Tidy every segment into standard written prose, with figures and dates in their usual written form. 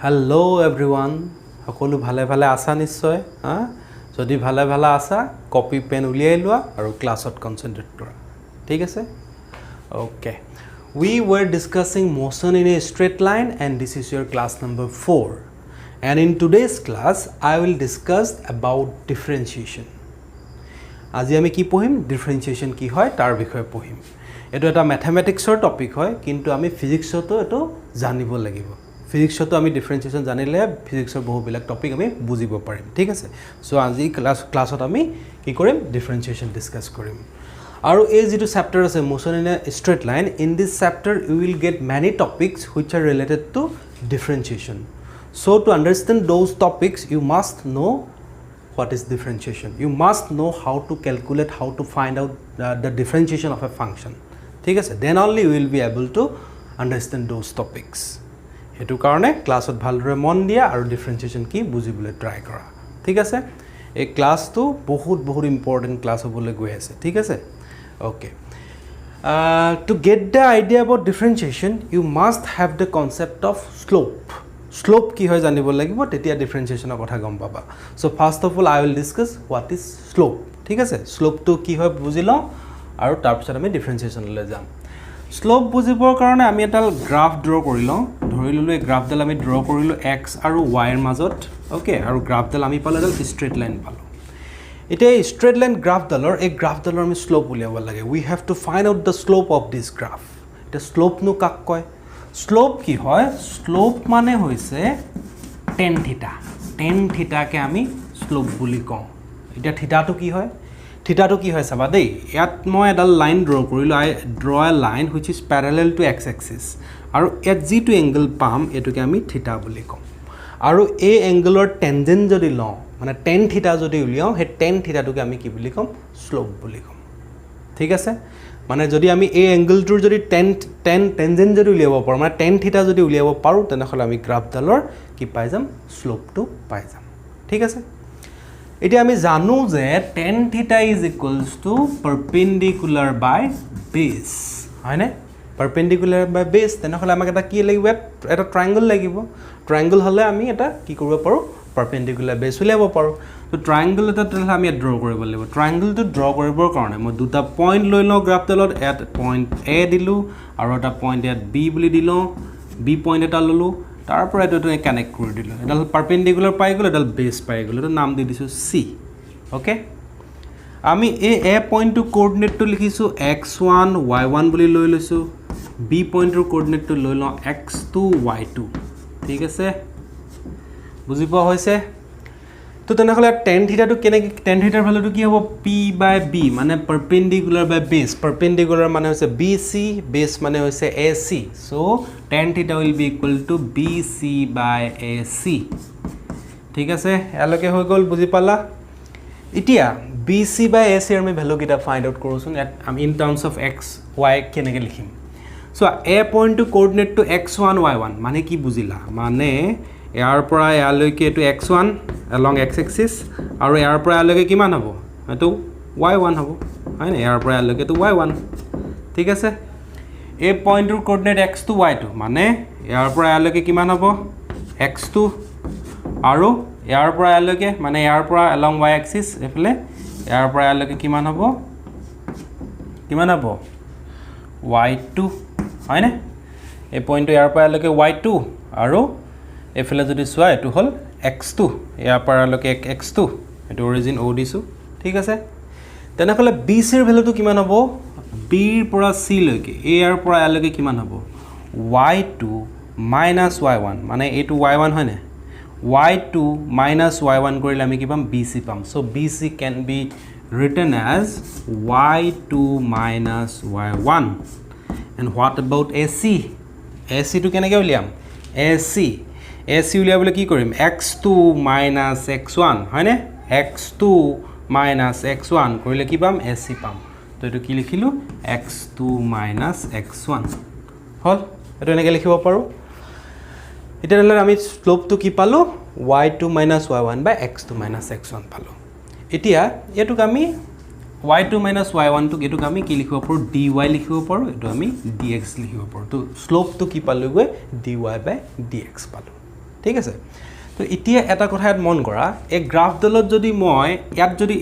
Hello everyone. সকলো ভালে ভালে আছা নিশ্চয় যদি ভালে ভালে আছা কপি পেন উলিয়াই লোৱা আৰু ক্লাছত কনসেন্ট্ৰেট কৰা ঠিক আছে Okay. We were discussing motion in a straight line and this is your class number 4. And in today's class, I will discuss about differentiation. আজি আমি কি পঢ়িম differentiation কি হয় তাৰ বিষয়ে পঢ়িম এটো এটা ম্যাথমেটিক্সৰ টপিক হয় কিন্তু আমি ফিজিক্সতো এটো জানিব লাগিব ফিজিক্সতো আমি differentiation জানিলে ফিজিক্সৰ বহু বেলেগ টপিক আমি বুজিব পাৰিম ঠিক আছে সো আজি ক্লাছত আমি কি কৰিম differentiation ডিসকাস কৰিম আৰু এই যেটো চেপ্টাৰ আছে motion in a straight line in this chapter you will get many topics which are related to differentiation so to understand those topics you must know what is differentiation you must know how to calculate how to find out the differentiation of a function ঠিক আছে then only you will be able to understand those topics হেতু কাৰণে ক্লাছত ভালদৰে মন দিয়া আৰু differentiation কি বুজিবলৈ ট্ৰাই কৰা ঠিক আছে এই ক্লাছটো বহুত ইম্পৰ্টেন্ট ক্লাছ হ'বলৈ গৈ আছে ঠিক আছে Okay. To get the idea about differentiation, you must have the concept of slope. Slope ki hoy janibo lagibo tetia differentiation er kotha gom paba. So first of all I will discuss what is slope. Thik ase slope to ki hoy bujilo aru tar pisot ami differentiation le jam. Slope bujibor karone ami eta graph draw korilo dhori lulu ei graph dal ami draw korilo x aru y er majot okay aru graph dal ami palo dal straight line palo Ite straight line graph dalor a graph dalor ami slope uliaba lage we have to find out the slope of this graph ite slope nu kak koy slope ki hoy slope mane hoise tan theta ke ami slope buli kom eta theta to ki hoy saba dei yat moi edal line draw korilo I draw a line which is parallel to x axis aru at g to angle pam etu ke ami theta buli kom aru a angle or tangent jodi lo মানে tan theta যদি উলিয়াও হে tan theta টুকে আমি কি বুলি কম slope বুলি কম ঠিক আছে মানে যদি আমি এই অ্যাঙ্গেলটোৰ যদি tan টেনজেন্ট যদি উলিয়াব পাৰো মানে tan theta যদি উলিয়াব পাৰো তেনেহলে আমি গ্ৰাফ ডালৰ কি পাই যাম স্লোপটো পাই যাম ঠিক আছে এতিয়া আমি জানো যে tan theta = perpendicular by base হয়নে perpendicular by base তেনেহলে আমাক এটা কি লাগিব এটা ট্ৰায়াঙ্গল লাগিব ট্ৰায়াঙ্গল হলে আমি এটা কি কৰিব পাৰো perpendicular base উলিয়াব পাৰো তো ট্ৰায়াঙ্গল এটা তেলে আমি ড্ৰ কৰিব লাগিব ট্ৰায়াঙ্গল টো ড্ৰ কৰিবৰ কাৰণে মই দুটা পইণ্ট লৈ লওঁ গ্ৰাফ ডালত এট পইণ্ট A দিলু আৰু এটা পইণ্ট এট B বুলি দিলও B পইণ্ট এটা ললো তাৰ পৰা এটো কানেক্ট কৰি দিলো এডাল পারপেন্ডিকুলার পাই গল এডাল বেস পাই গল এটো নাম দি দিছো C ওকে আমি এই A পইণ্ট টু কোঅৰ্ডিনেট টো লিখিছো x1 y1 বুলি লৈ লৈছো B পইণ্ট টু কোঅৰ্ডিনেট টো লৈ লওঁ x2 y2 ঠিক আছে বুজি পোৱা হৈছে তো তেনেহলে tan theta টো কেনে tan theta ভ্যালু টো কি হ'ব p by b মানে perpendicular by base perpendicular মানে হৈছে bc base মানে হৈছে ac so tan theta will be equal to bc by ac ঠিক আছে এলকে হৈ গল বুজি পালা ইতিয়া bc by ac এর আমি ভ্যালু কিটা ফাইন্ড আউট কৰোছুন আমি in terms of x y কেনেকে লিখিম so a point to coordinate to x1 y1 মানে কি বুজিলা মানে ইয়াৰ পৰা ইয়ালৈকে এটো x1 along x axis আৰু ইয়াৰ পৰা ইয়ালৈকে কিমান হ'ব এটো y1 হ'ব হয়নে ইয়াৰ পৰা ইয়ালৈকে এটো y1 ঠিক আছে এই পইণ্টৰ কোঅৰ্ডিনেট x2 y2 মানে ইয়াৰ পৰা ইয়ালৈকে কিমান হ'ব x2 আৰু ইয়াৰ পৰা ইয়ালৈকে মানে ইয়াৰ পৰা along y axis এফালে ইয়াৰ পৰা ইয়ালৈকে কিমান হ'ব y2 হয়নে এই পইণ্টটো ইয়াৰ পৰা ইয়ালৈকে y2 আৰু এফালে যদি সোয়া এটো হল x2 ইয়াৰ পৰালৈকে x2 এটো অৰিজিন o দিছো ঠিক আছে তেনেহলে bc এৰ ভ্যালুটো কিমান হ'ব b এৰ পৰা c লৈকে a এৰ পৰা আলৈকে কিমান হ'ব y2 y1 মানে এটো y1 হয় না y2 y1 কৰিলে আমি কি পাম bc পাম so bc can be written as y2 y1 and what about ac টো কেনেকৈ উলিয়াম AC উলিয়াবলে কি কৰিম x2 x1 হয়নে x2 x1 কৰিলে কি পাম AC পাম তো এটো কি লিখিলো x2 x1 হল এটো এনেকৈ লিখিব পাৰো এটা হলে আমি স্লোপ তো কি পালো y2 y1 by x2 x1 পালো এতিয়া এটুক আমি y2 y1 to এটুক আমি কি লিখিব পাৰো dy লিখিব পাৰো এটো আমি dx লিখিব পাৰো তো স্লোপ তো কি পালো গৈ dy by dx পালো ঠিক আছে তো এতিয়া এটা কথা ইয়াত মন কৰা এই গ্ৰাফডালত যদি মই ইয়াত যদি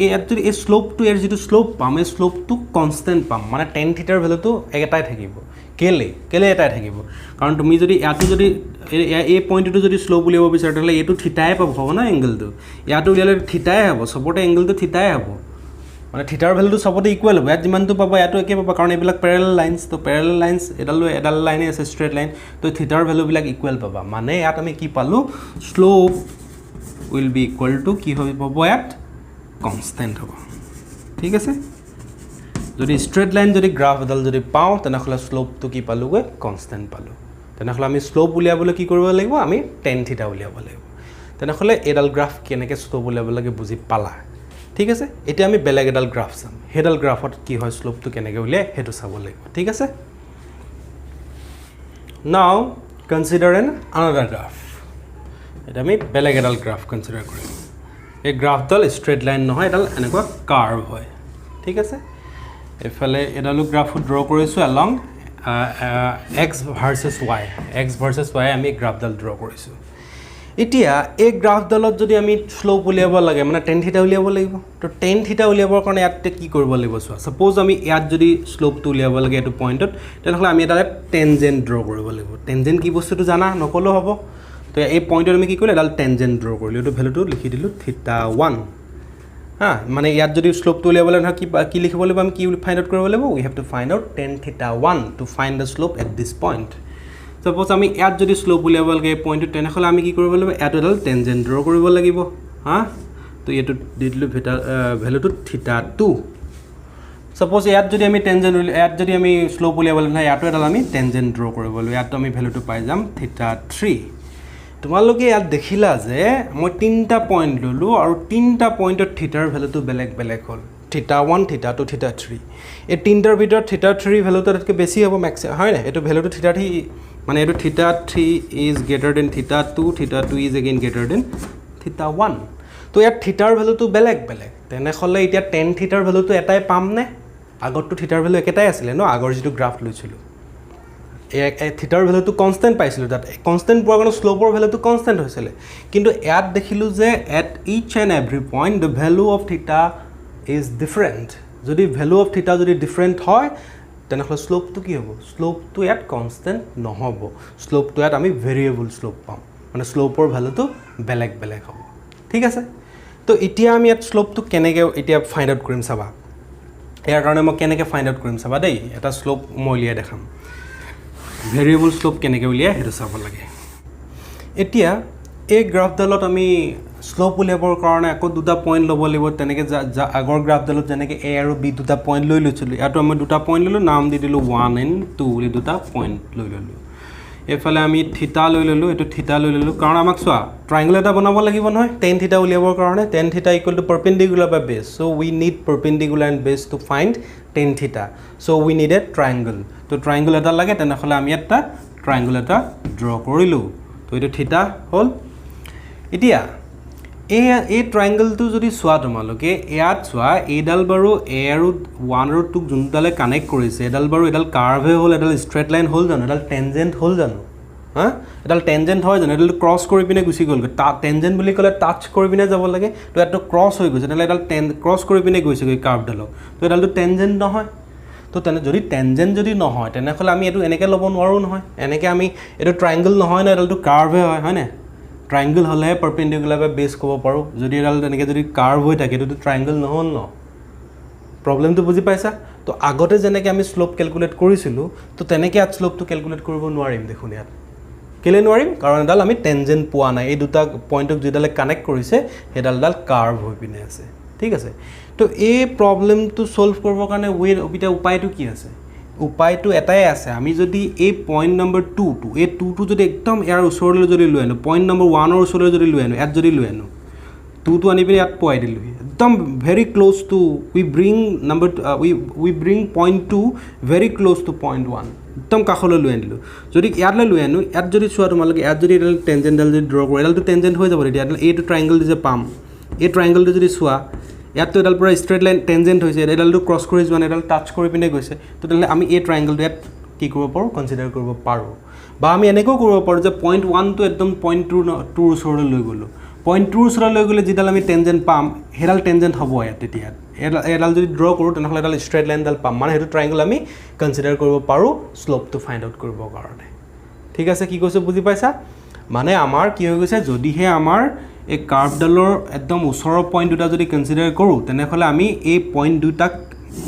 এই শ্লোপটো ইয়াৰ যিটো শ্লোপ পাম এই শ্লোপটো কনষ্টেণ্ট পাম মানে টেন থিটাৰ ভেলুটো এটাই থাকিব কেলে এটাই থাকিব কাৰণ তুমি যদি ইয়াতো যদি এই পইণ্টটো যদি শ্লোপ উলিয়াব বিচাৰা তেতিয়াহ'লে এইটো থিটাই পাব হ'ব না এংগলটো ইয়াতো উলিয়ালে থিটাই হ'ব চবতে এংগলটো থিটাই হ'ব মানে থিটাৰ ভেলুটো চবতে ইকুৱেল হ'ব ইয়াত যিমানটো পাবা ইয়াতো একে পাবা কাৰণ এইবিলাক পেৰেলেল লাইনছ তো পেৰেলেল লাইনছ এডাল লাইনে আছে ষ্ট্ৰেট লাইন তো থিটাৰ ভেলুবিলাক ইকুৱেল পাবা মানে ইয়াত আমি কি পালোঁ slope will be equal to কি হ'ব পাব ইয়াত কনষ্টেণ্ট হ'ব ঠিক আছে যদি ষ্ট্ৰেট লাইন যদি গ্ৰাফ এডাল যদি পাওঁ তেনেহ'লে শ্লোপটো কি পালোঁগৈ কনষ্টেণ্ট পালোঁ তেনেহ'লে আমি শ্লোপ উলিয়াবলৈ কি কৰিব লাগিব আমি টেন থিটা উলিয়াব লাগিব তেনেহ'লে এইডাল গ্ৰাফ কেনেকৈ শ্লোপ উলিয়াব লাগে বুজি পালা ঠিক আছে এতিয়া আমি বেলেগ এডাল গ্ৰাফ চাম সেইডাল গ্ৰাফত কি হয় শ্লোপটো কেনেকৈ উলিয়াই সেইটো চাব লাগিব ঠিক আছে নাও কনচিডাৰ এন আনাডাৰ গ্ৰাফ এটা আমি বেলেগ এডাল গ্ৰাফ কনচিডাৰ কৰিম এই গ্ৰাফডাল ষ্ট্ৰেট লাইন নহয় এডাল এনেকুৱা কাৰ্ভ হয় ঠিক আছে এফালে এডালো গ্ৰাফো ড্ৰ কৰিছোঁ এলং এক্স ভাৰ্চেছ ৱাই আমি গ্ৰাফডাল ড্ৰ কৰিছোঁ এতিয়া এই গ্ৰাফডালত যদি আমি শ্লোপ উলিয়াব লাগে মানে টেন থিটা উলিয়াব লাগিব তো টেন থিটা উলিয়াবৰ কাৰণে ইয়াত কি কৰিব লাগিব চোৱা ছাপ'জ আমি ইয়াত যদি শ্লোপটো উলিয়াব লাগে এইটো পইণ্টত তেনেহ'লে আমি এটা টেনজেণ্ট ড্ৰ কৰিব লাগিব টেনজেণ্ট কি বস্তুটো জানা নক'লেও হ'ব তো এই পইণ্টত আমি কি কৰিলোঁ এডাল টেনজেণ্ট ড্ৰ কৰিলোঁ এইটো ভেলুটো লিখি দিলোঁ থিটা 1 মানে ইয়াত যদি শ্লোপটো উলিয়াবলৈ নহয় কি লিখিব লাগিব আমি কি ফাইণ্ড আউট কৰিব লাগিব we have to find out tan theta 1 to find the slope at this point suppose আমি ইয়াত যদি শ্লোপ উলিয়াব লাগে এই পইণ্টটো তেনেহ'লে আমি কি কৰিব লাগিব ইয়াত এডাল টেনজেণ্ট ড্ৰ কৰিব লাগিব তো এইটো দি দিলোঁ ভেলুটো থিটা 2 ছাপ'জ ইয়াত যদি আমি ইয়াত যদি আমি শ্লোপ উলিয়াবলৈ নহয় ইয়াতো এডাল আমি টেনজেণ্ট ড্ৰ কৰিব লাগিব ইয়াতো আমি ভেলুটো পাই যাম থিটা 3 তোমালোকে ইয়াত দেখিলা যে মই তিনিটা পইণ্ট ল'লোঁ আৰু তিনিটা পইণ্টত থিটাৰ ভেলুটো বেলেগ বেলেগ হ'ল থিটা 1 থিটা 2 থিটা 3 এই তিনিটাৰ ভিতৰত থিটা 3 ভেলুটো তাতকৈ বেছি হ'ব হয় নাই এইটো ভেলুটো থিটা 3 মানে এইটো থিটা 3 ইজ গ্ৰেটাৰ দেন থিটা 2 ইজ এগেইন গ্ৰেটাৰ দেন থিটা 1 তো ইয়াত থিটাৰ ভেলুটো বেলেগ তেনেহ'লে এতিয়া টেন থিটাৰ ভেলুটো এটাই পামনে আগতটো থিটাৰ ভেলু একেটাই আছিলে ন আগৰ যিটো গ্ৰাফ লৈছিলোঁ থিটাৰ ভেলুটো কনষ্টেণ্ট পাইছিলোঁ তাত কনষ্টেণ্ট পোৱাৰ কাৰণে শ্লোপৰ ভেলুটো কনষ্টেণ্ট হৈছিলে কিন্তু ইয়াত দেখিলোঁ যে at each and every point the value of theta is different যদি ভেলু অফ থিটা যদি ডিফাৰেণ্ট হয় তেনেহ'লে শ্লোপটো কি হ'ব শ্লোপটো ইয়াত কনষ্টেণ্ট নহ'ব শ্লোপটো ইয়াত আমি ভেৰিয়েবল শ্লোপ পাম মানে শ্লোপৰ ভেলুটো বেলেগ হ'ব ঠিক আছে তো এতিয়া আমি ইয়াত শ্লোপটো কেনেকৈ এতিয়া ফাইণ্ড আউট কৰিম চাবা ইয়াৰ কাৰণে মই কেনেকৈ ফাইণ্ড আউট কৰিম চাবা দেই এটা শ্লোপ মই উলিয়াই দেখাম ভেৰিয়েবল শ্লোপ কেনেকৈ উলিয়াই সেইটো চাব লাগে এতিয়া এই গ্ৰাফডালত আমি শ্লোপ উলিয়াবৰ কাৰণে আকৌ দুটা পইণ্ট ল'ব লাগিব তেনেকৈ আগৰ গ্ৰাফডালত যেনেকৈ এ আৰু বি দুটা পইণ্ট লৈ লৈছিলোঁ ইয়াতো আমি দুটা পইণ্ট ল'লোঁ নাম দি দিলোঁ 1 and 2 বুলি দুটা পইণ্ট লৈ ল'লোঁ এইফালে আমি থিটা লৈ ল'লোঁ এইটো থিটা লৈ ল'লোঁ কাৰণ আমাক চোৱা ট্ৰাইংগল এটা বনাব লাগিব নহয় টেন থিটা উলিয়াবৰ কাৰণে tan theta equal to perpendicular বাই বেছ চ' উই নিড পাৰপেণ্ডিকুলাৰ এণ্ড বেছ to find tan theta so' we need a triangle তো ট্ৰাইংগল এটা লাগে তেনেহ'লে আমি এটা ট্ৰাইংগল এটা ড্ৰ কৰিলোঁ তো এইটো থিটা হ'ল এতিয়া এই ট্ৰাইংগলটো যদি চোৱা তোমালোকে ইয়াত চোৱা এইডাল বাৰু এ আৰু 1 আৰু 2 যোনডালে কানেক্ট কৰিছে এডাল বাৰু এডাল কাৰ্ভে হ'ল এডাল ষ্ট্ৰেট লাইন হ'ল জানো এডাল টেনজেণ্ট হ'ল জানো এডাল টেনজেণ্ট হয় জানো এডাল ক্ৰছ কৰি পিনে গুচি গ'লগৈ টেনজেণ্ট বুলি ক'লে টাচ কৰি পিনে যাব লাগে তো ইয়াততো ক্ৰছ হৈ গৈছে তেনেহ'লে এডাল ক্ৰছ কৰি পিনে গৈছেগৈ কাৰ্ভডালক তো এডালটো টেনজেণ্ট নহয় তো যদি টেনজেণ্ট যদি নহয় তেনেহ'লে আমি এইটো এনেকৈ ল'ব নোৱাৰোঁ নহয় এনেকৈ আমি এইটো ট্ৰাইংগল নহয় ন এডালটো কাৰ্ভে হয়নে ট্ৰাইংগল হ'লেহে পাৰপেণ্ডিকুলাৰ বাই বেছ ক'ব পাৰোঁ যদি এডাল তেনেকৈ যদি কাৰ্ভ হৈ থাকে এইটোতো ট্ৰাইংগল নহ'ল ন প্ৰব্লেমটো বুজি পাইছা তো আগতে যেনেকৈ আমি শ্লোপ কেলকুলেট কৰিছিলোঁ তো তেনেকৈ ইয়াত শ্লোপটো কেলকুলেট কৰিব নোৱাৰিম দেখোন ইয়াত কেলৈ নোৱাৰিম কাৰণ এডাল আমি টেনজেণ্ট পোৱা নাই এই দুটা পইণ্টক যিডালে কানেক্ট কৰিছে সেইডাল কাৰ্ভ হৈ পিনে আছে ঠিক আছে তো এই প্ৰব্লেমটো ছল্ভ কৰিবৰ কাৰণে এতিয়া উপায়টো কি আছে উপায়টো এটাই আছে আমি যদি এই পইণ্ট নম্বৰ 2 এই 2টো যদি একদম ইয়াৰ ওচৰলৈ যদি লৈ আনো পইণ্ট নম্বৰ 1ৰ ওচৰলৈ যদি লৈ আনো ইয়াত যদি লৈ আনো 2টো আনি পিনে ইয়াত পোৱাই দিলোঁ একদম very close to we bring point 2 very close to point 1 একদম কাষলৈ লৈ আনিলোঁ যদি ইয়ালৈ লৈ আনো ইয়াত যদি চোৱা তোমালোকে ইয়াত যদি এডাল টেনজেণ্টডাল যদি ড্ৰ কৰোঁ এডালটো টেনজেণ্ট হৈ যাব তেতিয়া এইটো ট্ৰাইংগলটো যে পাম এই ট্ৰাইংগলটো যদি চোৱা ইয়াততো এডাল পূৰা ষ্ট্ৰেট লাইন টেনজেণ্ট হৈছে এডালটো ক্ৰছ কৰি যোৱা নাই এডাল টাচ কৰি পিনে গৈছে তো তেনেহ'লে আমি এই ট্ৰাইংগলটো ইয়াত কি কৰিব পাৰোঁ কনচিডাৰ কৰিব পাৰোঁ বা আমি এনেকৈও কৰিব পাৰোঁ যে পইণ্ট 1 টো একদম পইণ্ট 2 ওচৰলৈ লৈ গ'লোঁ পইণ্ট 2 ওচৰলৈ লৈ গ'লে যিডাল আমি টেনজেণ্ট পাম সেইডাল টেনজেণ্ট হ'ব ইয়াত তেতিয়া এডাল যদি ড্ৰ কৰোঁ তেনেহ'লে এডাল ষ্ট্ৰেইট লাইনডাল পাম মানে সেইটো ট্ৰাইংগল আমি কনচিডাৰ কৰিব পাৰোঁ শ্লোপটো ফাইণ্ড আউট কৰিবৰ কাৰণে ঠিক আছে কি কৈছোঁ বুজি পাইছা মানে আমাৰ কি হৈ গৈছে যদিহে আমাৰ এই কাৰ্ভডালৰ একদম ওচৰৰ পইণ্ট দুটা যদি কনচিডাৰ কৰোঁ তেনেহ'লে আমি এই পইণ্ট দুটাক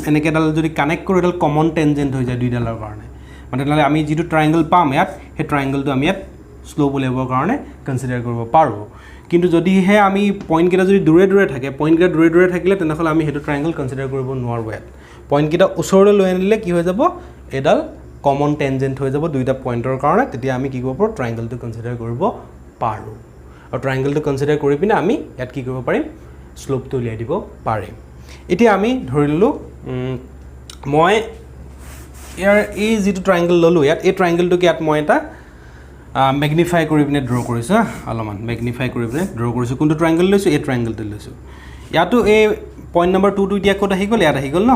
এনেকৈ এডাল যদি কানেক্ট কৰোঁ এডাল কমন টেনজেণ্ট হৈ যায় দুইডালৰ কাৰণে মানে তেনেহ'লে আমি যিটো ট্ৰাইংগল পাম ইয়াত সেই ট্ৰাইংগলটো আমি ইয়াত শ্লোপ উলিয়াবৰ কাৰণে কনচিডাৰ কৰিব পাৰোঁ কিন্তু যদিহে আমি পইণ্টকেইটা যদি দূৰে থাকে পইণ্টকেইটা দূৰে থাকিলে তেনেহ'লে আমি সেইটো ট্ৰাইংগল কনচিডাৰ কৰিব নোৱাৰোঁ ইয়াত পইণ্টকেইটা ওচৰলৈ লৈ আনিলে কি হৈ যাব এডাল কমন টেনজেণ্ট হৈ যাব দুইটা পইণ্টৰ কাৰণে তেতিয়া আমি কি কৰিব পাৰোঁ ট্ৰাইংগলটো কনচিডাৰ কৰিব পাৰোঁ আৰু ট্ৰাইংগলটো কনচিডাৰ কৰি পিনে আমি ইয়াত কি কৰিব পাৰিম শ্লোপটো উলিয়াই দিব পাৰিম এতিয়া আমি ধৰি ললোঁ মই ইয়াৰ এই যিটো ট্ৰাইংগল ল'লোঁ ইয়াত এই ট্ৰাইংগলটোক ইয়াত মই এটা মেগনিফাই কৰি পিনে ড্ৰ কৰিছোঁ অলপমান মেগনিফাই কৰি পিনে ড্ৰ কৰিছোঁ কোনটো ট্ৰাইংগল লৈছোঁ এই ট্ৰাইংগলটো লৈছোঁ ইয়াতো এই পইণ্ট নম্বৰ 2টো এতিয়া ক'ত আহি গ'ল ইয়াত আহি গ'ল ন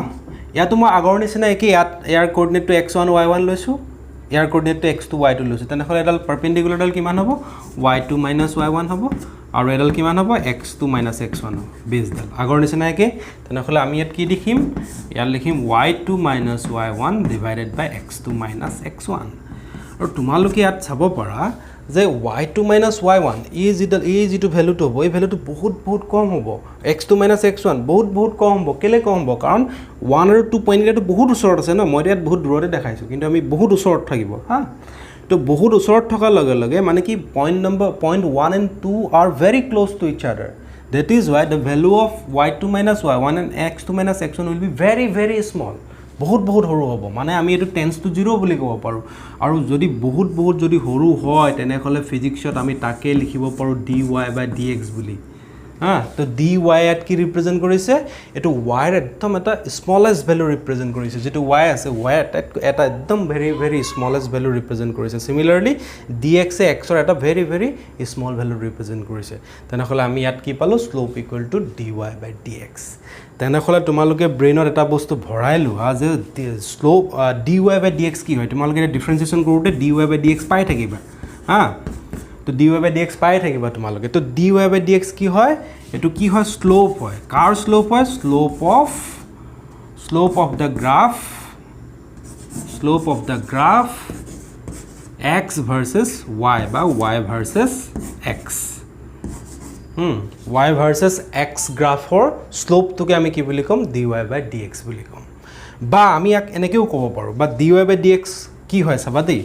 ইয়াতো মই আগৰ নিচিনা একেই ইয়াৰ কোঅৰ্ডিনেটটো x1 y1 লৈছোঁ ইয়াৰ কোঅৰ্ডিনেটটো x2 y2 লৈছোঁ তেনেহ'লে এডাল পাৰপেণ্ডিকুলাৰডাল কিমান হ'ব y2 minus y1 হ'ব আৰু এডাল কিমান হ'ব x2 minus x1 হ'ব বেছডাল আগৰ নিচিনা একে তেনেহ'লে আমি ইয়াত কি লিখিম ইয়াত লিখিম y2 minus y1 divided by x2 minus x1 আৰু তোমালোকে ইয়াত চাব পাৰা যে y2 minus y1 এই যিটো ভ্যালুটো হ'ব এই ভ্যালুটো বহুত কম হ'ব x2 minus x1 বহুত কম হ'ব কেলে কম হ'ব কাৰণ 1 আৰু 2 পইণ্টটো বহুত ওচৰত আছে ন মই ইয়াত বহুত দূৰতে দেখাইছোঁ কিন্তু আমি বহুত ওচৰত থাকিব হা তো বহুত ওচৰত থকাৰ লগে লগে মানে কি point 1 and 2 are very close to each other that is why the value of y2 minus y1 and x2 minus x1 will be very small বহুত সৰু হ'ব মানে আমি এটো টেন্স টু 0 বুলি ক'ব পাৰোঁ আৰু যদি বহুত যদি সৰু হয় তেনেহ'লে ফিজিক্সত আমি তাকে লিখিব পাৰোঁ dy by dx বুলি হা তো dy ইয়াত কি ৰিপ্ৰেজেন্ট কৰিছে এটো y ৰ একদম এটা স্মলেষ্ট ভ্যালু ৰিপ্ৰেজেন্ট কৰিছে যেটো y আছে y এটা একদম very স্মলেষ্ট ভ্যালু ৰিপ্ৰেজেন্ট কৰিছে সিমিলাৰলি dx এ x ৰ এটা very স্মল ভ্যালু ৰিপ্ৰেজেন্ট কৰিছে তেনেহ'লে আমি ইয়াত কি পালো slope equal to dy by dx তেনেহ'লে তোমালোকে ব্ৰেইনত এটা বস্তু ভৰাই লোৱা যে স্লোপ dy by dx কি হয় তোমালোকে ডিফাৰেন্সিয়েচন কৰোতে dy by dx পাই থাকিবা হা তো dy by dx পাই থাকিবা তোমালোকে তো dy by dx কি হয় এটো কি হয় স্লোপ হয় কাৰ স্লোপ হয় slope of the graph x versus y বা y versus x y versus x গ্ৰাফৰ স্লোপটোকে আমি কি বুলি ক'ম dy by dx বুলি ক'ম বা আমি ইয়াক এনেকেও ক'ব পাৰোঁ বা dy by dx কি হয় চাবা দেই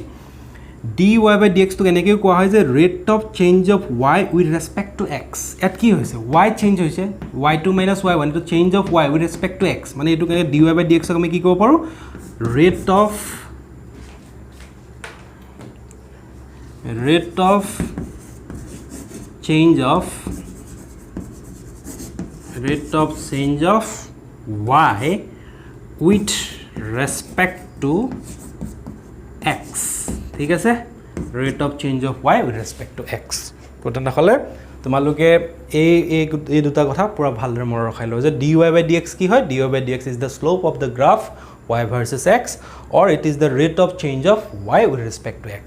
dy by dx টো এনেকেও কোৱা হয় যে rate of change of y with respect to x এট কি হৈছে y চেঞ্জ হৈছে y2 minus y1 to change of y with respect to x মানে এটো কে dy by dx আমি কি ক'ব পাৰোঁ rate of change of y with respect to x ঠিক আছে rate of change of y with respect to x তো তেনেহ'লে তোমালোকে এই দুটা কথা পুৰা ভালদৰে মনত ৰাখাই লও যে dy by dx কি হয় dy by dx is the slope of the graph y versus x or it is the rate of change of y with respect to x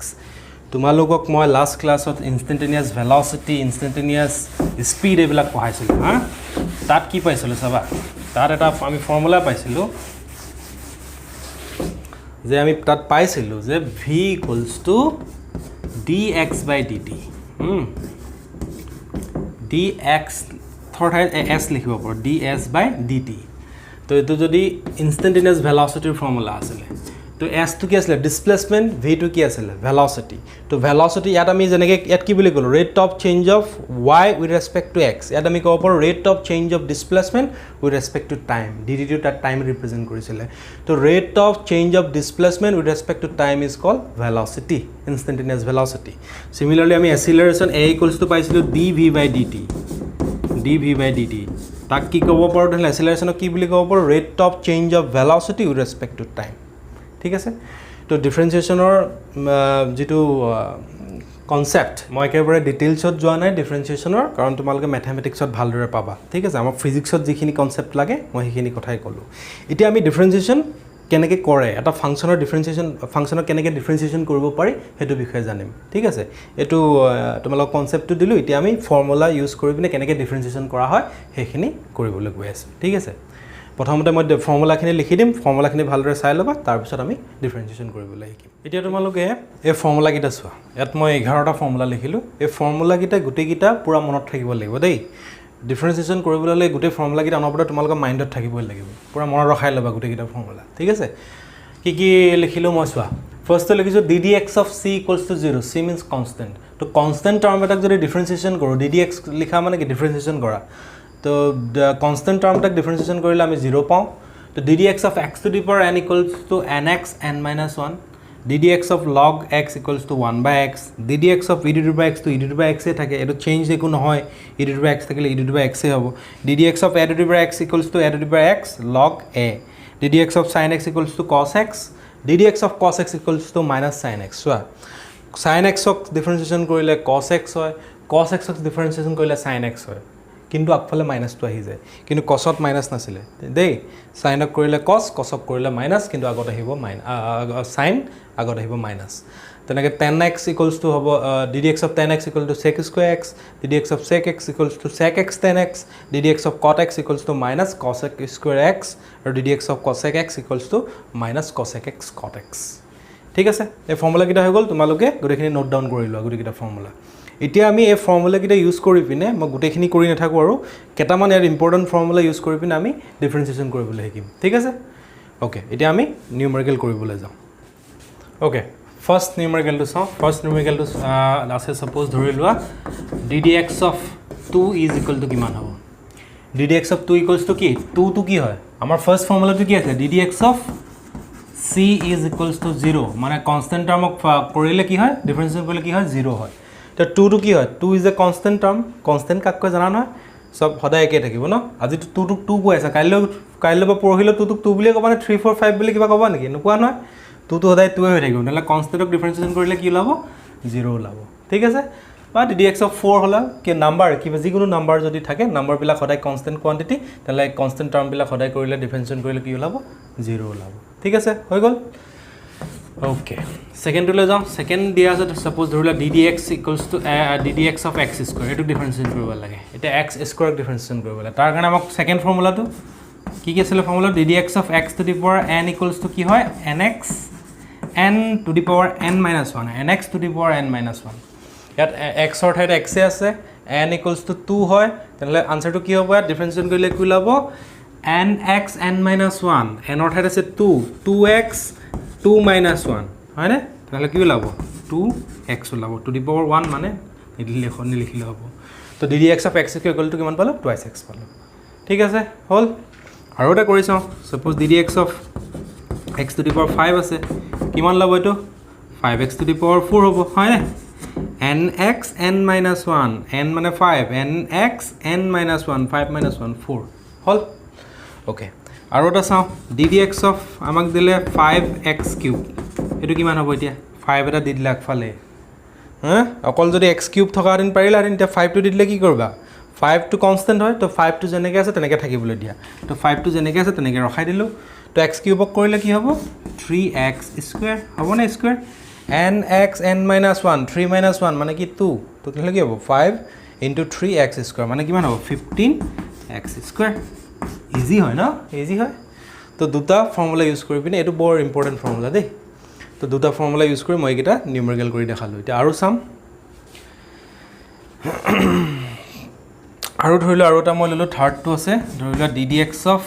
তোমালোকক মই লাষ্ট ক্লাছত ইনষ্টেন্টেনিয়াছ ভেলোচিটি ইনষ্টেন্টেনিয়াছ স্পীড এইবিলাক পঢ়াইছিলোঁ হা তাত কি পাইছিলোঁ চাবা তাত এটা আমি ফৰ্মুলা পাইছিলোঁ যে আমি তাত পাইছিলোঁ যে v equals to dx by dt dx থৰ ঠাইত s লিখিব পাৰোঁ ds by dt তো এইটো যদি ইনষ্টেন্টেনিয়াছ ভেলোচিটিৰ ফৰ্মুলা আছিলে তো s টো কি আছিল ডিসপ্লেসমেন্ট v টো কি আছিল ভেলোসিটি তো ভেলোসিটি ইয়াত আমি জেনেকে ইয়াত কি বুলি কলো rate of change of y with respect to x ইয়াত আমি ক'ব পাৰো rate of change of displacement with respect to time dt টো তাত টাইম ৰিপ্ৰেজেন্ট কৰিছিল তো rate of change of displacement with respect to time is called velocity instantaneous velocity similarly আমি acceleration a = পাইছিলো dv by dt তাক কি ক'ব পাৰো তেনে এক্সিলাৰেশনক কি বুলি ক'ব পাৰো rate of change of velocity with respect to time ঠিক আছে তো ডিফাৰেন্সিয়েশনৰ যেটো কনসেপ্ট মই একেবাৰে ডিটেইলছত যোৱা নাই ডিফাৰেন্সিয়েশনৰ কাৰণ তোমালোকে ম্যাথমেটিক্সত ভালদৰে পাবা ঠিক আছে আমাৰ ফিজিক্সত যিখিনি কনসেপ্ট লাগে মই সেইখিনি কথাই ক'লো এতিয়া আমি ডিফাৰেন্সিয়েশন কেনেকৈ কৰে এটা ফাংচনৰ ডিফাৰেঞ্চিয়েশ্যন ফাংচনৰ কেনেকৈ ডিফাৰেঞ্চিয়েশ্যন কৰিব পাৰি সেইটো বিষয়ে জানিম ঠিক আছে এইটো তোমালোকক কনচেপ্টটো দিলোঁ এতিয়া আমি ফৰ্মুলা ইউজ কৰি পিনে কেনেকৈ ডিফাৰেঞ্চিয়েশ্যন কৰা হয় সেইখিনি কৰিবলৈ গৈ আছোঁ ঠিক আছে প্ৰথমতে মই ফৰ্মুলাখিনি লিখি দিম ফৰ্মুলাখিনি ভালদৰে চাই ল'বা তাৰপিছত আমি ডিফাৰেঞ্চিয়েশ্যন কৰিবলৈ শিকিম এতিয়া তোমালোকে এই ফৰ্মুলাকেইটা চোৱা ইয়াত মই 11টা ফৰ্মুলা লিখিলোঁ এই ফৰ্মুলাকেইটা গোটেইকেইটা পূৰা মনত থাকিব লাগিব দেই ডিফাৰেঞ্চিয়েশ্যন কৰিবলৈ হ'লে গোটেই ফৰ্মুলাকেইটা অনবৰতে তোমালোকৰ মাইণ্ডত থাকিবই লাগিব পূৰা মনত ৰখাই ল'বা গোটেইকেইটা ফৰ্মুলা ঠিক আছে কি কি লিখিলোঁ মই চোৱা ফাৰ্ষ্টটো লিখিছোঁ ddx of c equals to 0 c means constant তো কনষ্টেণ্ট টাৰ্ম এটাক যদি ডিফাৰেঞ্চিয়েশ্যন কৰোঁ ddx লিখা মানে কি ডিফাৰেঞ্চিয়েশ্যন কৰা তো কনষ্টেণ্ট টাৰ্মটাক ডিফাৰেঞ্চিয়েশ্যন কৰিলে আমি 0 পাওঁ তো ddx of x to the power n equals to nx n minus 1 ddx of log x equals to 1 by x ddx of e to the power x to e to the power x এ থাকে এটো change একো নহয় e to the power x থাকিলে e to the power x এ হ'ব ddx of a to the power x equals to a to the power x log a ddx of sin x equals to cos x ddx of cos x equals to minus sin x চোৱা sin x ক ডিফাৰেঞ্চিয়েশ্যন কৰিলে cos x হয় cos x ক ডিফাৰেঞ্চিয়েশ্যন কৰিলে sin x হয় কিন্তু আগফালে মাইনাসটো আহি যায় কিন্তু cosত মাইনাস নাছিলে দেই sin ক কৰিলে cos cosক কৰিলে মাইনাস কিন্তু আগত আহিব sin আগত আহিব মাইনাস তেনেকৈ tan x equals to হ'ব ddx of tan x equal to sec square x ddx of sec x equals to sec x tan x ddx of cot x equals to minus cosec square x আৰু ddx of cosec x equals to minus cosec x cot x ঠিক আছে এই ফৰ্মুলাকেইটা হৈ গ'ল তোমালোকে গোটেইখিনি note down কৰি লোৱা গোটেইকেইটা ফৰ্মুলা এতিয়া আমি এই ফৰ্মুলাকেইটা ইউজ কৰি পিনে মই গোটেইখিনি কৰি নাথাকোঁ আৰু কেইটামান ইয়াৰ ইম্পৰ্টেণ্ট ফৰ্মুলা ইউজ কৰি পিনে আমি ডিফাৰেঞ্চিয়েশ্যন কৰিবলৈ শিকিম ঠিক আছে অ'কে এতিয়া আমি নিউমেৰিকেল কৰিবলৈ যাওঁ অ'কে ফাৰ্ষ্ট নিউমেৰিকেলটো চাওঁ ফাৰ্ষ্ট নিউমেৰিকেলটো আছে ছাপ'জ ধৰি লোৱা ddx of 2 is equal to কিমান হ'ব ddx of 2 equals to কি 2 টো কি হয় আমাৰ ফাৰ্ষ্ট ফৰ্মুলাটো কি আছে ddx of c is equals to 0 মানে কনষ্টেণ্ট টাৰ্মক কৰিলে কি হয় ডিফাৰেঞ্চিয়েশ্যন কৰিলে কি হয় 0 হয় তো 2 টো কি হয় 2 is a constant term constant কাক কয় জানা নহয় সব সদায় একে থাকিব ন আজি 2 টোক 2 কৈ আছে কাইলৈ বা পৰহিলৈ 2 টোক 2 বুলি ক'বা নে 3 4 5 বুলি কিবা ক'বা নেকি নোকোৱা নহয় 2 টো সদায় 2 হৈ থাকিব নহ'লে কনষ্টেণ্টক ডিফাৰেঞ্চিয়েশ্যন কৰিলে কি ওলাব 0 ওলাব ঠিক আছে বা ddx of 4 হ'লে কি নাম্বাৰ কিবা যিকোনো নাম্বাৰ যদি থাকে নাম্বাৰবিলাক সদায় কনষ্টেণ্ট কোৱান্টিটি তেলে কনষ্টেণ্ট টাৰ্মবিলাক সদায় কৰিলে ডিফাৰেঞ্চিয়েশ্যন কৰিলে কি ওলাব 0 ওলাব ঠিক আছে হৈ গ'ল ওকে সেকেন্ডলৈ যাওঁ সেকেন্ড দিয়া আছে সাপোজ ধৰিলা ddx equals to ddx of x square এটো ডিফাৰেঞ্চিয়েশ্যন কৰিব লাগে এটা x square ডিফাৰেঞ্চিয়েশ্যন কৰিব লাগে তাৰ কাৰণে আমাক সেকেন্ড ফৰ্মুলাটো কি কি আছিল formula ddx of x to the power n equals to কি হয় nx n to the power n minus 1 nx to the power n minus 1 ইয়াত x অৰ ঠাইত x আছে n equals to 2 হয় তেনলে আনসাৰটো কি হ'ব ডিফাৰেঞ্চিয়েশ্যন কৰিলে কি ওলাব nx n minus 1 n অৰ ঠাইত আছে 2 2x 2 minus 1 হয় না তাহলে কি ওলাব 2x ওলাব টু দি পাৱাৰ 1 মানে নিলিখনি লিখিলে হ'ব তো ddx of x equal to কিমান পালো 2x পালো ঠিক আছে হল আৰু এটা কৰি চাওঁ suppose ddx of x to the power 5 আছে কিমান লাভ এটো 5x to the power 4 হ'ব হয় না nx n minus 1 n মানে 5 nx n minus 1 5 minus 1 4 হল ওকে আৰু এটা চাওঁ ddx of আমাক দিলে 5x cube এটো কিমান হ'ব এতিয়া 5 এটা দি দিলে আগফালে হ্যাঁ অকল যদি x cube থকা দিন পাৰিলা দিন এতিয়া 5 টো দি দিলে কি কৰবা 5 টো কনষ্টেণ্ট হয় তো 5 টো যেনেকৈ আছে তেনেকৈ থাকিবলৈ দিয়া তো 5 টো যেনেকৈ আছে তেনেকৈ ৰখাই দিলো তো x cube ক কৰিলে কি হ'ব 3x square হ'ব না square nx n minus 1 3 minus 1 মানে কি 2 তো তাহলে কি হ'ব 5 into 3x square মানে কিমান হ'ব 15x square ইজি হয় না ইজি হয় তো দুটা ফৰ্মুলা ইউজ কৰি পিনে এটো বৰ ইম্পৰ্টেন্ট ফৰ্মুলা দেই তো দুটা ফৰ্মুলা ইউজ কৰি মই এটা নিউমেৰিকেল কৰি দেখালো এতিয়া আৰু চাম আৰু ধৰিলো আৰু এটা মই ললো থাৰ্ড টো আছে ধৰিলো ddx of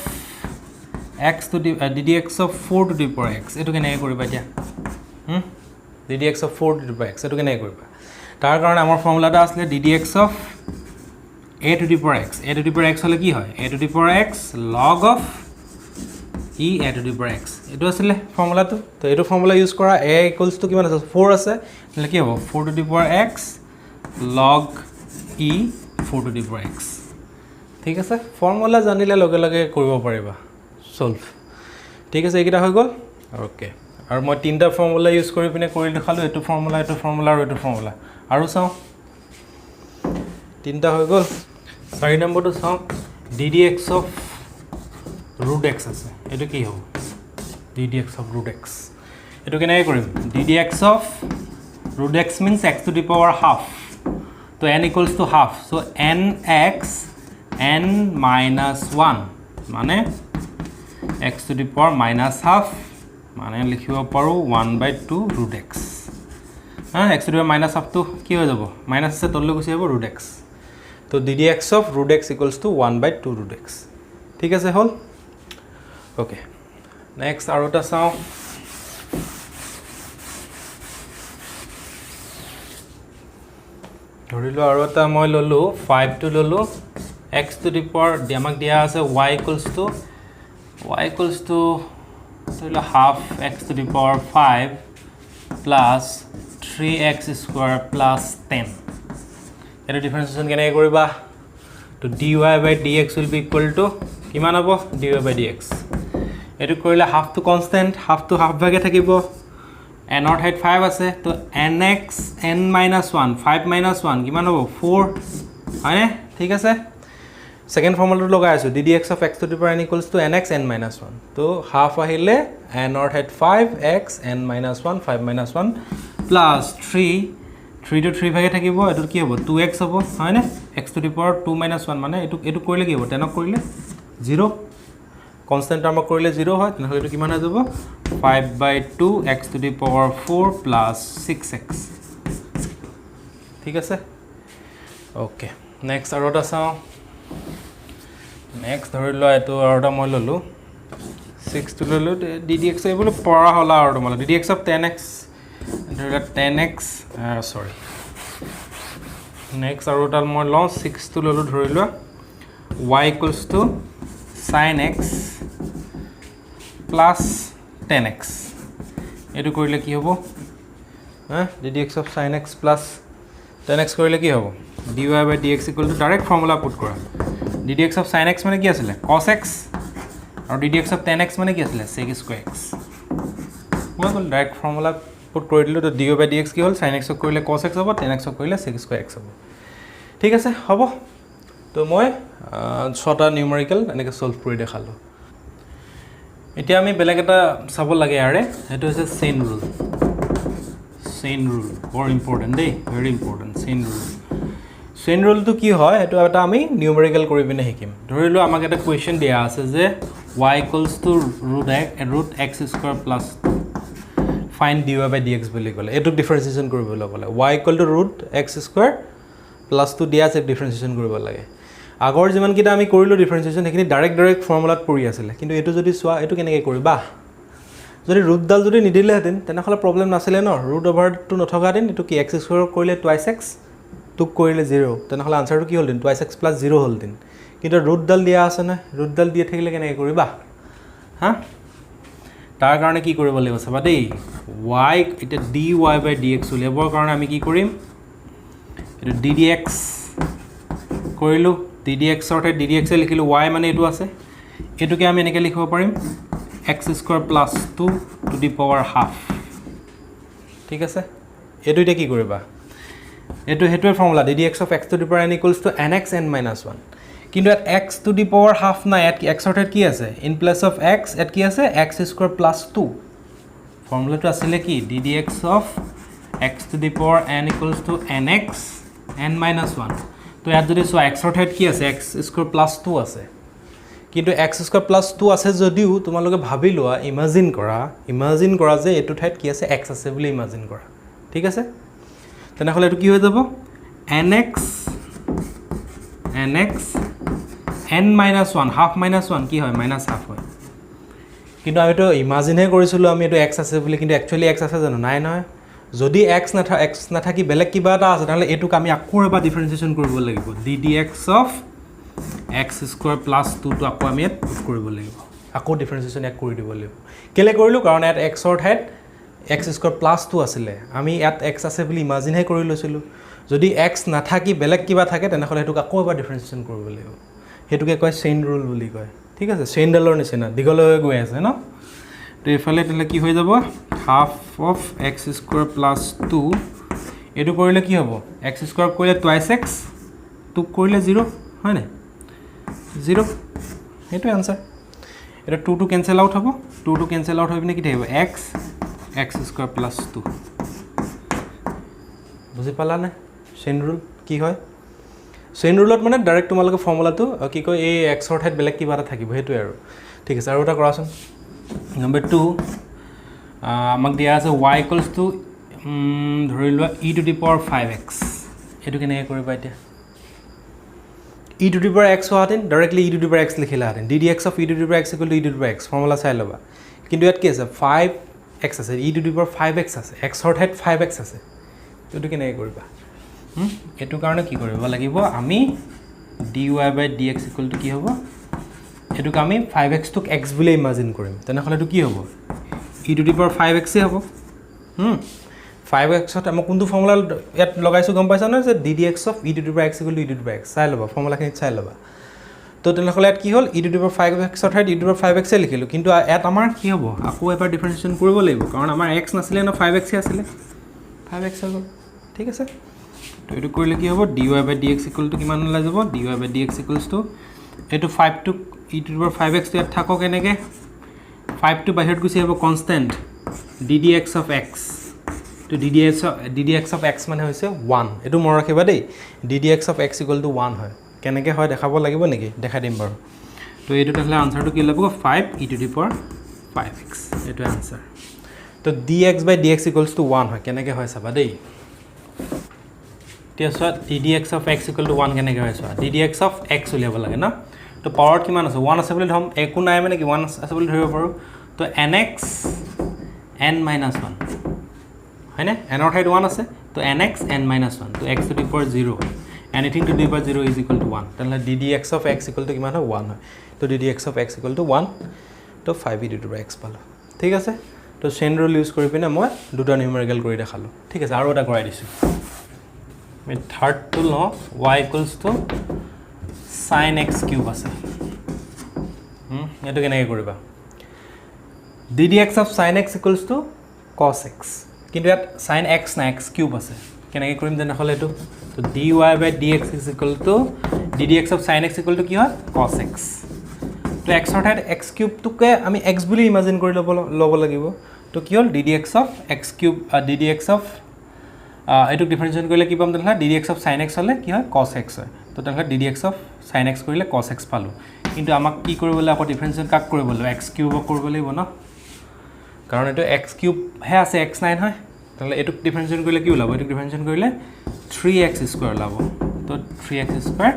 x to the ddx of 4 to the power x এটো কেনে কৰিবা এতিয়া ddx of 4 to the power x এটো কেনে কৰিবা তাৰ কাৰণে আমাৰ ফৰ্মুলাটা আছে ddx of a to the power x a to the power x হলে কি হয় a to the power x log of e a to the power x এটো আছিল ফৰ্মুলাটো তো এটো ফৰ্মুলা ইউজ কৰা a equals to কিমান আছে 4 আছে তাহলে কি হ'ব 4 to the power x log e 4 to the power x ঠিক আছে ফৰ্মুলা জানিলে লগে লগে কৰিব পাৰিবা সলভ ঠিক আছে এইটা হৈ গ'ল ওকে আৰু মই তিনটা ফৰ্মুলা ইউজ কৰি পিনে কৰি দেখালো এটো ফৰ্মুলা আৰু এটো ফৰ্মুলা আৰু চাও তিনটা হৈ গ'ল 4 নম্বৰটো চাও ddx of root x আছে এটো কি হ'ব ddx of root x এটো কেনেকৈ কৰিম ddx of root x means x to the power half so n equals to half so nx n minus 1 মানে x to the power minus half মানে লিখিব পাৰো 1/2 root x x to the power minus half to কি হৈ যাব minus আছে তললৈ গুচি যাব root x তো ddx of root x equals to 1/2 root x ঠিক আছে হল ওকে নেক্সট আৰু এটা চাও ধৰিলো আৰু এটা মই ললো 5 টো ললো x to the power আমাক দিয়া আছে y equals to ধৰিলো half x to the power 5 plus 3x square plus 10 এটা ডিফারেন্সিয়েশন কেনেকৈ কৰিবা তো dy by dx will be equal to কিমান হ'ব dy by dx এটো কৰিলে half to constant half to half ভাগে থাকিব n অৰ হাইট 5 আছে তো nx n - 1 5 - 1 কিমান হ'ব 4 হয়নে ঠিক আছে সেকেন্ড ফর্মুলাটো লগাই আছো ddx of x to the power n equals to nx n - 1 তো হাফ আহিলে n or height 5x n - 1 5 - 1 plus 3 to 3 ভাগে থাকিব এটো কি হ'ব 2x হ'ব হয়নে x to the power 2 - 1 মানে এটো কৰিলে কি হ'ব 10 কৰিলে 0 কনস্ট্যান্ট টাৰ্ম কৰিলে 0 হয় তেনেহলে এটো কিমান হৈ যাব 5/2 x to the power 4 plus 6x ঠিক আছে ওকে নেক্সট আৰু এটা চাও নেক্সট ধৰিলো এটো আৰু এটা মই ললো 6 টো ললো ddx এই বলে পঢ়া হলা আৰু মানে ddx of 10x ধৰিলো 10x সৰি নেক্সট আৰু এটা মই লও 6 টো ললো ধৰিলো y equals to sin x plus 10x এটো কৰিলে কি হ'ব ddx of sin x plus 10x কৰিলে কি হ'ব dy by dx equal to direct formula put কৰা ddx of sin x মানে কি আছিল cos x আৰু ddx of 10x মানে কি আছিল sec square x মই বল ডাইৰেক্ট ফৰ্মুলা পুট কৰি দিলো তো dy by dx কি হ'ল sin x কৰিলে cos x হ'ব 10x কৰিলে sec square x হ'ব ঠিক আছে হ'ব তো মই 6টা নিউমেৰিকেল এনেকৈ সলভ কৰি দেখালো এতিয়া আমি বেলেগ এটা চাব লাগে আৰে এটো হৈছে চেইন ৰুল বৰ ইম্পৰ্টেন্ট দেই ভেৰি ইম্পৰ্টেন্ট চেইন ৰুলটো কি হয় এটো এটা আমি নিউমেৰিকেল কৰি পিনে শিকিম ধৰিলো আমাক এটা কোৱেশ্চন দিয়া আছে যে y equals to root x square plus find dy by dx বুলি ক'লে এটো ডিফাৰেন্সিয়েচন কৰিবলৈ ক'লে y equal to root x square plus 2 দিয়া আছে ডিফাৰেন্সিয়েচন কৰিব লাগে আগৰ যিমান কিটা আমি কৰিলো ডিফাৰেন্সিয়েচন হেখিনি ডাইৰেক্ট ফৰ্মুলাত পৰি আছিল কিন্তু এটো যদি সোৱা এটো কেনেকৈ কৰিবা যদি ৰুট ডাল যদি নিদিলে হেতেন তেনেহলে প্ৰবলেম নাছিলে ন ৰুট ওভাৰ 2 নথকা দিন এটো কি x স্কয়াৰ কৰিলে twice x টুক কৰিলে 0 তেনেহলে আনসাৰটো কি হ'ল দিন twice x plus 0 হ'ল দিন কিন্তু ৰুট ডাল দিয়া আছে না ৰুট ডাল দিয়ে থাকিলে কেনেকৈ কৰিবা তাৰ কাৰণে কি কৰিব লাগিব চাবা দেই y এটা dy by dx উলিয়াবৰ কাৰণে আমি কি কৰিম এটো ddx কৰিলো ddx অৰ্থাৎ ddx লিখিলো y মানে এটো আছে এটোকে আমি এনেকৈ লিখিব পাৰিম x square plus 2 to the power half ঠিক আছে এটো এটা কি কৰিবা এটো হেটোৰ formula ddx of x to the power n equals to nx n - 1 কিন্তু at x to the power half না at x অৰ্থাৎ কি আছে in place of x at কি আছে x square plus 2 ফৰ্মুলাটো আছিল কি ddx of x to the power n equals to nx n - 1 তো ইয়াত যদি সো x অৰ্থাৎ কি আছে x square plus 2 আছে কিন্তু x square plus 2 আছে যদিও তোমালোকে ভাবি লোৱা ইমাজিন কৰা যে এটো ঠাইত কি আছে x আছে বুলি ইমাজিন কৰা ঠিক আছে তেনেহলে এটো কি হৈ যাব nx n - 1 half - 1 কি হয় -half হয় কিন্তু আমি তো ইমাজিনহে কৰিছিলো আমি এটো x আছে বুলি কিন্তু একচুয়ালি x আছে জানো নাই নহয় যদি x নাথাকি বেলেগ কিবা এটা আছে তাহলে এটোক আমি আকৌ এবাৰ ডিফাৰেন্সিয়েচন কৰিব লাগিব ddx of x square plus 2 to আকৌ আমি পুট কৰিব লাগিব আকৌ ডিফাৰেন্সিয়েচন এক কৰি দিব লাগিব কেলে কৰিলো কাৰণ ইয়াত x অৰ ঠাইত x square plus 2 আছিল আমি ইয়াত x আছে বুলি ইমাজিন হে কৰি লৈছিলো যদি x নাথাকি বেলেগ কিবা থাকে তেনেহলে এটোক আকৌ এবাৰ ডিফাৰেন্সিয়েচন কৰিব লাগিব হেতুকে কয় চেইন ৰুল বুলি কয় ঠিক আছে চেইন ডালৰ নিচিনা দিগলৈ গৈ আছে ন তো এফালে তেলে কি হৈ যাব half of x square plus 2 এটো কৰিলে কি হ'ব x square কৰিলে twice x 2 কৰিলে 0 হয় না 0 এটো आंसर এটা 2 to cancel out হ'ব 2 to cancel out হৈ পিনে কি থাকিব x x স্কয়ার প্লাস 2 বুজি পালা নে চেইন ৰুল কি হয় চেইন ৰুলত মানে ডাইৰেক্ট তোমালোকে ফৰ্মুলাটো কি কয় এই x ৰ ঠাইত বেলেগ কিবা এটা থাকিব হেতু আৰু ঠিক আছে আৰু এটা কৰাচোন নম্বৰ 2 আমাক দিয়া আছে y = ধৰি লোৱা e to the power 5x এটো কেনেকৈ কৰিবা এতিয়া e to the power x হোৱাতেন directly e to the power x লিখিলাহেঁতেন ddx of e to the power x equal to e to the power x formula চাই ল'বা কিন্তু ইয়াত কি আছে 5x আছে e to the power 5x আছে x ৰ ঠাইত 5x আছে এটো কেনেকৈ কৰিবা এটো কাৰণে কি কৰিব লাগিব আমি dy/dx equal to কি হ'ব এটোক আমি 5x টোক x বুলি ইমাজিন কৰিম তেনেহলে এটো কি হ'ব e to the power 5x এ হ'ব 5x ত আমি কোনটো ফৰ্মুলা ইয়াত লগাইছো গম পাইছা না যে ddx of e to the power x equal to e to the power x চাই ল'বা ফৰ্মুলাখিনি চাই ল'বা তো তেনেহলে ইয়াত কি হ'ল e to the power 5x ৰ ঠাইত e to the power 5x এ লিখিলো কিন্তু ইয়াত আমাৰ কি হ'ব আকৌ এবাৰ ডিফাৰেন্সিয়েশ্যন কৰিব লাগিব কাৰণ আমাৰ x নাছিলে না 5x এ আছিল 5x হৈ গ'ল ঠিক আছে তো এটো কৰিলে কি হ'ব dy/dx equal to কিমান ওলাই যাব dy/dx equals to এটো 5 to e to the power 5x তো ইয়াত থাকক এনেকে 5 to বাহিৰত গুছি আহিব কনস্ট্যান্ট ddx of x তো ddx of x মানে হৈছে 1 এটো মন ৰাখিবা দেই ddx of x equal to 1 হয় কেনেকে হয় দেখাব লাগিব নেকি দেখা দিম বাৰু তো এটো তাহলে আনসারটো কি লাগিব 5 e to the power 5x এটো আনসার তো dx/dx equals to 1 হয় কেনেকে হয় চাবা দেই তিয়াছা ddx of x equal to 1 কেনেকে হয় চাবা ddx of x উলিয়াব লাগে না তো পাৱাৰ কিমান আছে 1 আছে বুলি ধম একো নাই মানে কি 1 আছে বুলি ধৰিব পাৰো তো nx n - 1 হয়নে n ৰ ঠাইত 1 আছে তো nx n - 1 তো x to the power 0 anything to the power 0 is equal to 1 তাহলে ddx of x equal to কিমান হয় 1 হয় তো ddx of x equal to 1 তো 5 e to the power x পালো ঠিক আছে তো চেইন ৰুল ইউজ কৰি পিনে মই দুটা নিউমেৰিকেল কৰি দেখালো ঠিক আছে আৰু এটা কৰাই দিছো আমি থাৰ্ড টু ল y equals to sin x cube আছে এটো কেনেকৈ কৰিবা ddx of sin x equals to cos x কিন্তু ইয়াত sin x না x cube আছে কেনেকৈ কৰিম তেনেহলে এটো তো dy/dx is equal to ddx of sin x equal to কি হয় cos x তো x ৰ ঠাইত x cube টোকে আমি x বুলি ইমাজিন কৰি ল'ব লাগিব তো কি হ'ল ddx of x cube ddx of এটো ডিফাৰেন্সিয়েট কৰিলে কি পাম তেনেহলে ddx of sin x হলে কি হয় cos x হয় তো তেনেহলে ddx of sin x কৰিলে cos x পালো কিন্তু আমাক কি কৰিবলৈ আকৌ ডিফাৰেন্সিয়েট কাক কৰিব লাগিব x cube কৰিব লাগিব ন কাৰণ এটো x cube হে আছে x নাই হয় তাহলে এটো ডিফাৰেন্সিয়েট কৰিলে কি ওলাব এটো ডিফাৰেন্সিয়েট কৰিলে 3x স্কয়াৰ ওলাব তো 3x square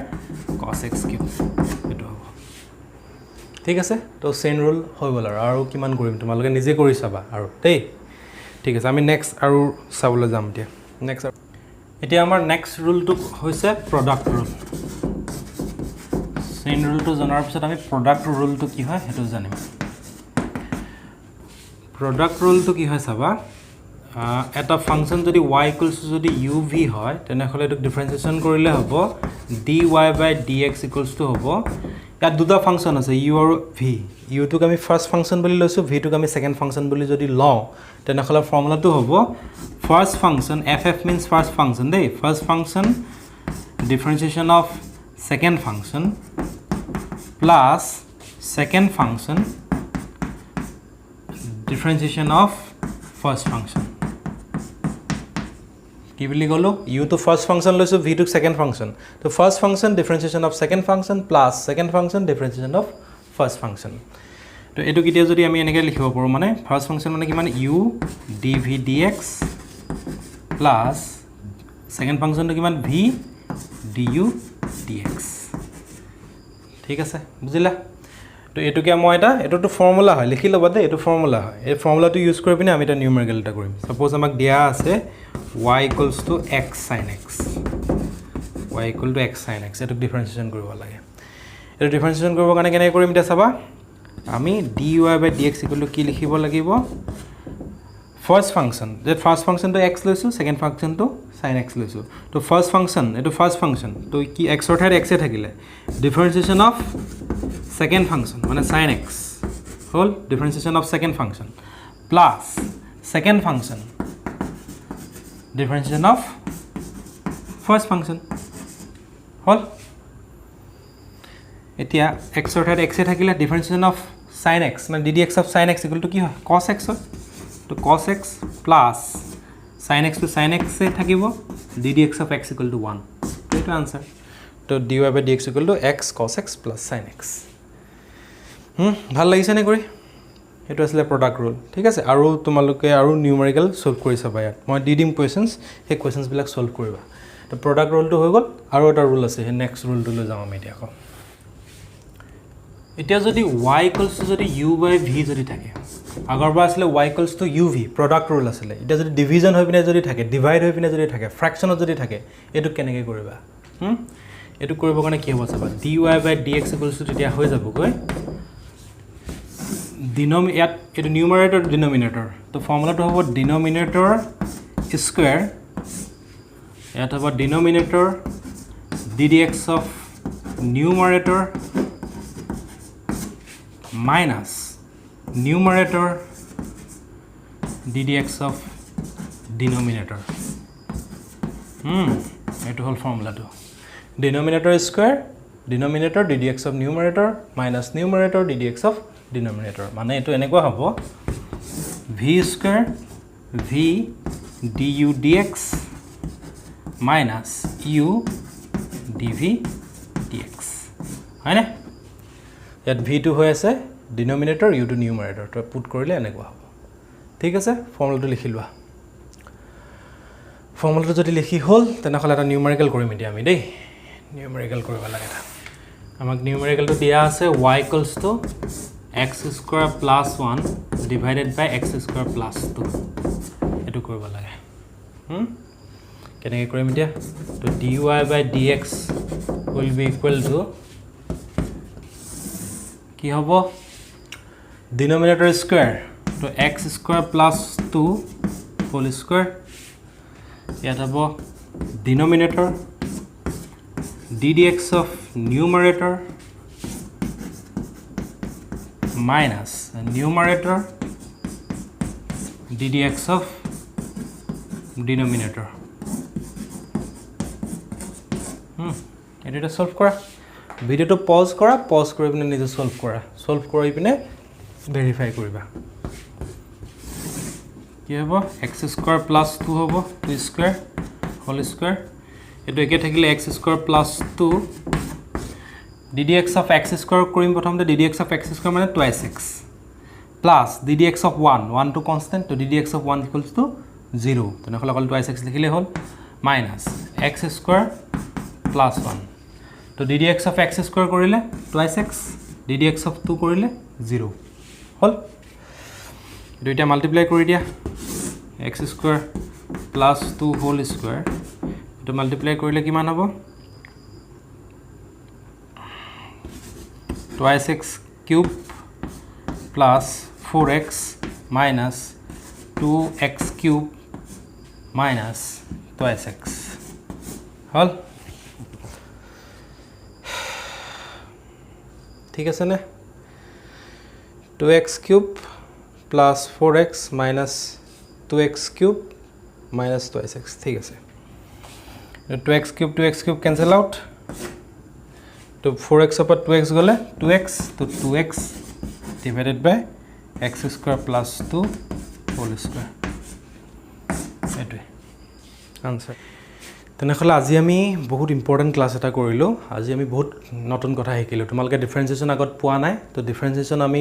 cos x cube এটো হ'ব ঠিক আছে তো চেইন ৰুল হৈ গ'ল আৰু কিমান কৰিম তোমালোকে নিজে কৰি চাবা আৰু দেই ঠিক আছে আমি নেক্সট আৰু চাবলৈ যাম এতিয়া নেক্সট এতিয়া আমাৰ নেক্সট ৰুলটো হৈছে প্ৰডাক্ট ৰুল চেইন ৰুলটো জনাৰ পিছত আমি প্ৰডাক্ট ৰুলটো কি হয় হেতু জানিম প্ৰডাক্ট ৰুলটো কি হয় চাবা এটা ফাংশন যদি y equals to যদি uv হয় তেনেহলে এটো ডিফাৰেন্সিয়েশন কৰিলে হ'ব dy/dx equals to হ'ব ইয়াত দুটা ফাংশন আছে u আৰু v u টোক আমি ফার্স্ট ফাংশন বুলি লৈছো v টোক আমি সেকেন্ড ফাংশন বুলি যদি লও তেনেহলে ফৰ্মুলাটো হ'ব first function ff means first function দেই first function differentiation of second function plus second function differentiation of first function কি বুলি গলো u to first function লৈছো v to second function তো first function differentiation of second function plus second function differentiation of first function তো এটো কিতিয়া যদি আমি এনেকৈ লিখিব পাৰো মানে first function মানে কি মানে u dv dx plus second function তো কি মানে v du dx ঠিক আছে বুজিলা তো এটো কি মই এটা এটো তো ফর্মুলা হয় লিখি লবা দে এটো ফর্মুলা হয় এই ফর্মুলাটো ইউজ কৰি পিনে আমি এটা নিউমেৰিকেল এটা কৰিম সাপোজ আমাক দিয়া আছে y equals to x sin x y equal to x sin x এটো ডিফাৰেন্সিয়েশন কৰিব লাগে এটো ডিফাৰেন্সিয়েশন কৰিব কাৰণে কেনে কৰিম এটা চাবা আমি dy/dx equal to কি লিখিব লাগিব ফার্স্ট ফাংশন যে ফার্স্ট ফাংশন তো x লৈছো সেকেন্ড ফাংশন তো sin x লৈছো তো ফার্স্ট ফাংশন এটো ফার্স্ট ফাংশন তো কি x ৰ ঠাইত x এ থাকিলে ডিফাৰেন্সিয়েশন অফ second function মানে sin x whole differentiation of second function plus second function differentiation of first function whole এতিয়া x ৰ ঠাইত x এ থাকিলে differentiation of sin x মানে ddx of sin x equal to কি হয় cos x হয় তো cos x plus sin x to sin x এ থাকিব ddx of x equal to 1 তো এটা आंसर তো dy by dx equal to x cos x plus sin x ভাল লাগিছে নে কৰি এটো আসলে প্ৰোডাক্ট ৰুল ঠিক আছে আৰু তোমালোকে আৰু নিউমেৰিকেল সলভ কৰি চাবা ইয়াত মই দি দিম কোৱেশ্চনছ সেই কোৱেশ্চনছ বিলাক সলভ কৰিবা তো প্ৰোডাক্ট ৰুলটো হৈ গল আৰু এটা রুল আছে হে নেক্সট রুলটো লৈ যাম আমি এতিয়া এতিয়া যদি y equals to যদি u by v যদি থাকে আগৰবাৰ আসলে y equals to uv product rule আসলে এটা যদি ডিভিজন হৈ পিনে যদি থাকে ডিভাইড হৈ পিনে যদি থাকে ফ্ৰ্যাকচনত যদি থাকে এটো কেনেকৈ কৰিবা এটো কৰিব কাৰণে কি হ'ব চাবা dy by dx equals to তেতিয়া হৈ যাব গৈ এটো নিউমাৰেটৰ ডিনোমিনেটৰ তো ফৰ্মুলাটো হ'ব ডিনোমিনেটৰ স্কয়াৰ ইয়াত হ'ব ডিনোমিনেটৰ ddx of numerator minus numerator ddx of denominator এটো হল ফৰ্মুলাটো denominator square denominator ddx of numerator minus numerator ddx of denominator মানে এটো এনেকুৱা হ'ব v square v du dx minus u dv dx হয় না ইয়াত v2 হৈ আছে ডিনোমিনেটৰ u টু নিউমাৰেটৰ তো পুট কৰিলে এনেকুৱা হ'ব ঠিক আছে ফৰ্মুলাটো লিখি লোৱা ফৰ্মুলাটো যদি লিখি হল তেনেহলে এটা নিউমেৰিকেল কৰিম এতিয়া আমি দেই নিউমেৰিকেল কৰিব লাগে এটা আমাক নিউমেৰিকেলটো দিয়া আছে y equals to x square plus 1 divided by x square plus 2 এটো কৰিব লাগে কেনেকৈ কৰিম এতিয়া তো dy by dx will be equal to কি হ'ব denominator square তো x square plus 2 whole square ইয়াত হ'ব denominator ddx of numerator minus numerator ddx of denominator এটা সলভ কৰা ভিডিওটো পজ কৰা পজ কৰি পিনে নিজে সলভ কৰি পিনে ভেৰিফাই কৰিবা কি হ'ব x স্কয়াৰ প্লাস 2 হ'ব 2 স্কয়াৰ হোল স্কয়াৰ এটো একে থাকিলে x square plus 2 ddx of x square কৰিম প্ৰথমতে ddx of x স্কয়াৰ মানে 2x plus ddx of 1 to constant তো ddx of 1 equals to 0 তেনেহলে অকল 2x লিখিলে হ'ল minus x স্কয়াৰ plus 1 তো ddx of x square কৰিলে 2x ddx of 2 কৰিলে 0 হল দুইটা মাল্টিপ্লাই কৰি দিয়া x square plus 2 whole square তো মাল্টিপ্লাই কৰিলে কিমান হ'ব 2x cube plus 4x minus 2x cube minus 2x হল ঠিক আছে না 2x cube plus 4x minus 2x cube minus 2x ঠিক আছে 2x cube cancel out তো 4x upon 2x গলে 2x তো 2x divided by x square plus 2 whole square এটো answer তেনেহলে আজি আমি বহুত ইম্পৰ্টেন্ট ক্লাস এটা কৰিলো আজি আমি বহুত নতুন কথা শিকিলো তোমালকে ডিফাৰেন্সিয়েশন আগত পোৱা নাই তো ডিফাৰেন্সিয়েশন আমি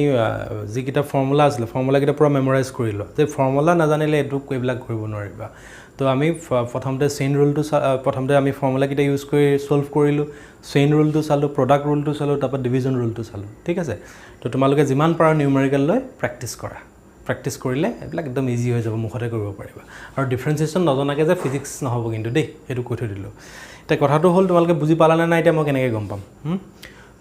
যি কিটা ফৰ্মুলা আছিল ফৰ্মুলা কিটা পুৰা মেমৰাইজ কৰিলো যে ফৰ্মুলা না জানিলে এটো কইবিলাক কৰিব নোৱাৰিবা তো আমি প্ৰথমতে চেইন ৰুলটো প্ৰথমতে আমি ফৰ্মুলা কিটা ইউজ কৰি সলভ কৰিলো চেইন ৰুলটো চালো প্ৰডাক্ট ৰুলটো চালো তাৰপৰ ডিভিজন ৰুলটো চালো ঠিক আছে তো তোমালকে যিমান পাৰা নিউমেৰিকেল লৈ প্ৰেক্টিস কৰা প্ৰেক্টিস কৰিলে এবিলাক একদম ইজি হৈ যাব মুখতে কৰিব পাৰিবা আৰু ডিফাৰেন্সিয়েশন নজনাকে যে ফিজিক্স নহব কিন্তু দেই এটো কৈ থৈ দিলো এটা কথাটো হল তোমালকে বুজি পালা না এটা মই কেনেকৈ গম পাম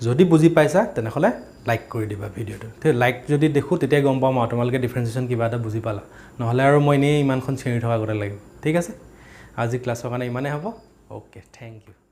যদি বুজি পাইছা তেনেহলে লাইক কৰি দিবা ভিডিওটো তে লাইক যদি দেখো তেতিয়া গম পাম তোমালকে ডিফাৰেন্সিয়েশন কিবা এটা বুজি পালা নহলে আৰু মই নে ইমানখন চেৰি থকা গতে লাগিব ঠিক আছে আজি ক্লাছৰ কাৰণে ইমানে হ'ব ওকে থ্যাংক ইউ